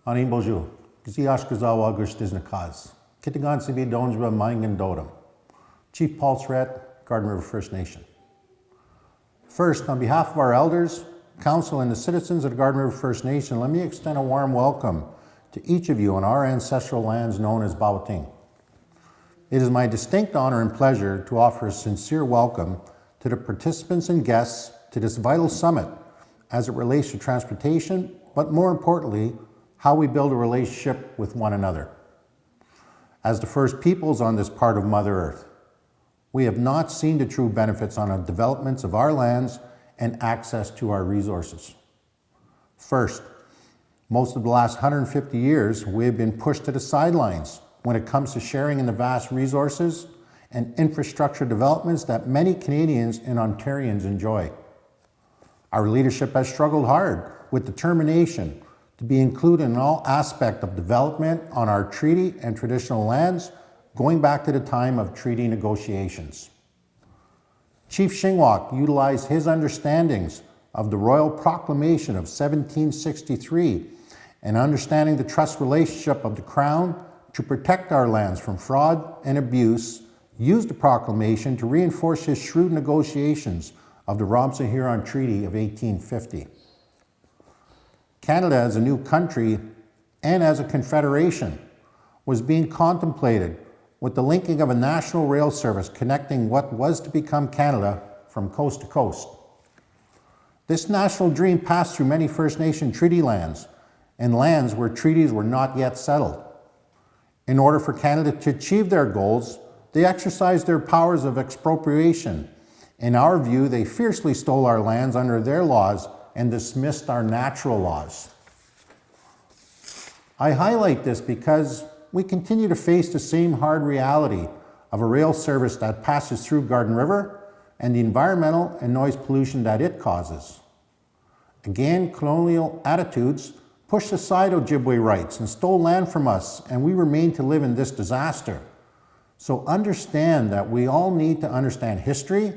Ani bonjour. Giziashkazawa Gushtiznikaz. Kitigan Sibi Donjba Mangan Chief Paul Syrette, Garden River First Nation. First, on behalf of our elders, council, and the citizens of the Garden River First Nation, let me extend a warm welcome to each of you on our ancestral lands known as Bawating. It is my distinct honor and pleasure to offer a sincere welcome to the participants and guests to this vital summit as it relates to transportation, but more importantly, how we build a relationship with one another. As the first peoples on this part of Mother Earth, we have not seen the true benefits on the developments of our lands and access to our resources. First, most of the last 150 years, we have been pushed to the sidelines when it comes to sharing in the vast resources and infrastructure developments that many Canadians and Ontarians enjoy. Our leadership has struggled hard with determination to be included in all aspects of development on our treaty and traditional lands, going back to the time of treaty negotiations. Chief Shingwak utilized his understandings of the Royal Proclamation of 1763 and understanding the trust relationship of the Crown to protect our lands from fraud and abuse, used the proclamation to reinforce his shrewd negotiations of the Robson-Huron Treaty of 1850. Canada as a new country and as a confederation was being contemplated with the linking of a national rail service connecting what was to become Canada from coast to coast. This national dream passed through many First Nation treaty lands and lands where treaties were not yet settled. In order for Canada to achieve their goals, they exercised their powers of expropriation. In our view, they fiercely stole our lands under their laws and dismissed our natural laws. I highlight this because we continue to face the same hard reality of a rail service that passes through Garden River and the environmental and noise pollution that it causes. Again, colonial attitudes pushed aside Ojibwe rights and stole land from us, and we remain to live in this disaster. So understand that we all need to understand history,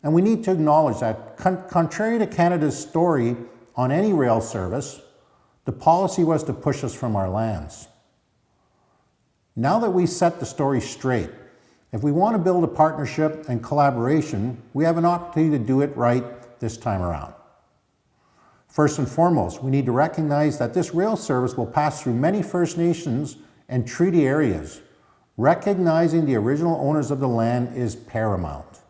and we need to acknowledge that contrary to Canada's story on any rail service, the policy was to push us from our lands. Now that we set the story straight, if we want to build a partnership and collaboration, we have an opportunity to do it right this time around. First and foremost, we need to recognize that this rail service will pass through many First Nations and treaty areas. Recognizing the original owners of the land is paramount.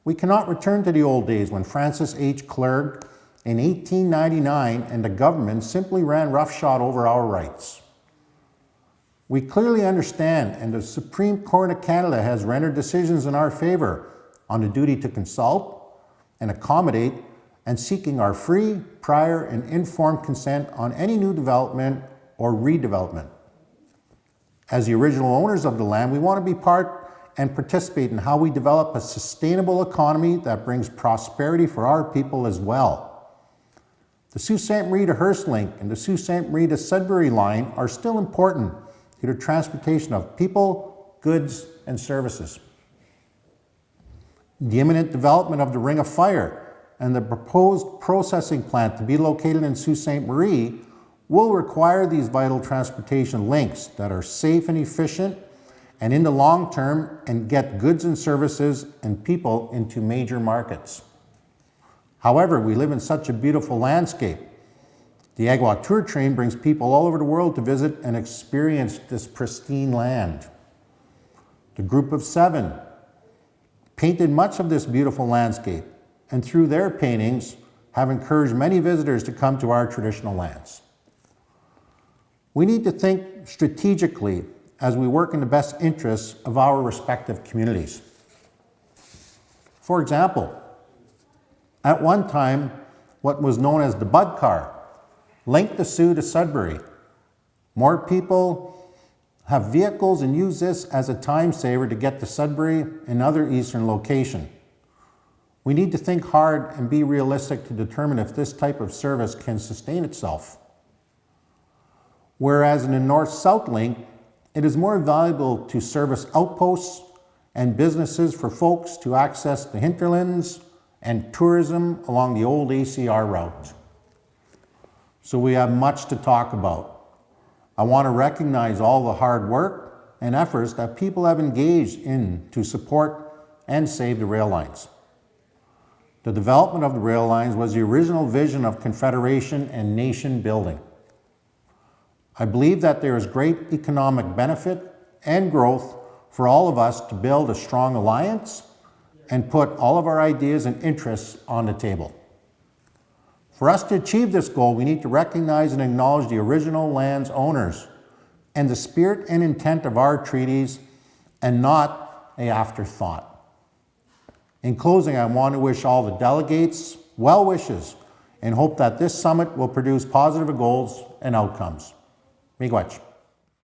We cannot return to the old days when Francis H. Clergue in 1899 and the government simply ran roughshod over our rights. We clearly understand, and the Supreme Court of Canada has rendered decisions in our favor on the duty to consult and accommodate and seeking our free, prior, and informed consent on any new development or redevelopment. As the original owners of the land, we want to be part and participate in how we develop a sustainable economy that brings prosperity for our people as well. The Sault Ste. Marie to Hearst link and the Sault Ste. Marie to Sudbury line are still important to the transportation of people, goods, and services. The imminent development of the Ring of Fire and the proposed processing plant to be located in Sault Ste. Marie will require these vital transportation links that are safe and efficient and in the long term and get goods and services and people into major markets. However, we live in such a beautiful landscape. The Agua Tour train brings people all over the world to visit and experience this pristine land. The Group of Seven painted much of this beautiful landscape, and through their paintings have encouraged many visitors to come to our traditional lands. We need to think strategically as we work in the best interests of our respective communities. For example, at one time, what was known as the Bud Car linked the Sault to Sudbury. More people have vehicles and use this as a time saver to get to Sudbury and other eastern locations. We need to think hard and be realistic to determine if this type of service can sustain itself. Whereas in the North-South link, it is more valuable to service outposts and businesses for folks to access the hinterlands and tourism along the old ACR route. So we have much to talk about. I want to recognize all the hard work and efforts that people have engaged in to support and save the rail lines. The development of the rail lines was the original vision of Confederation and nation building. I believe that there is great economic benefit and growth for all of us to build a strong alliance and put all of our ideas and interests on the table. For us to achieve this goal, we need to recognize and acknowledge the original land's owners and the spirit and intent of our treaties, and not an afterthought. In closing, I want to wish all the delegates well wishes and hope that this summit will produce positive goals and outcomes. Miigwech.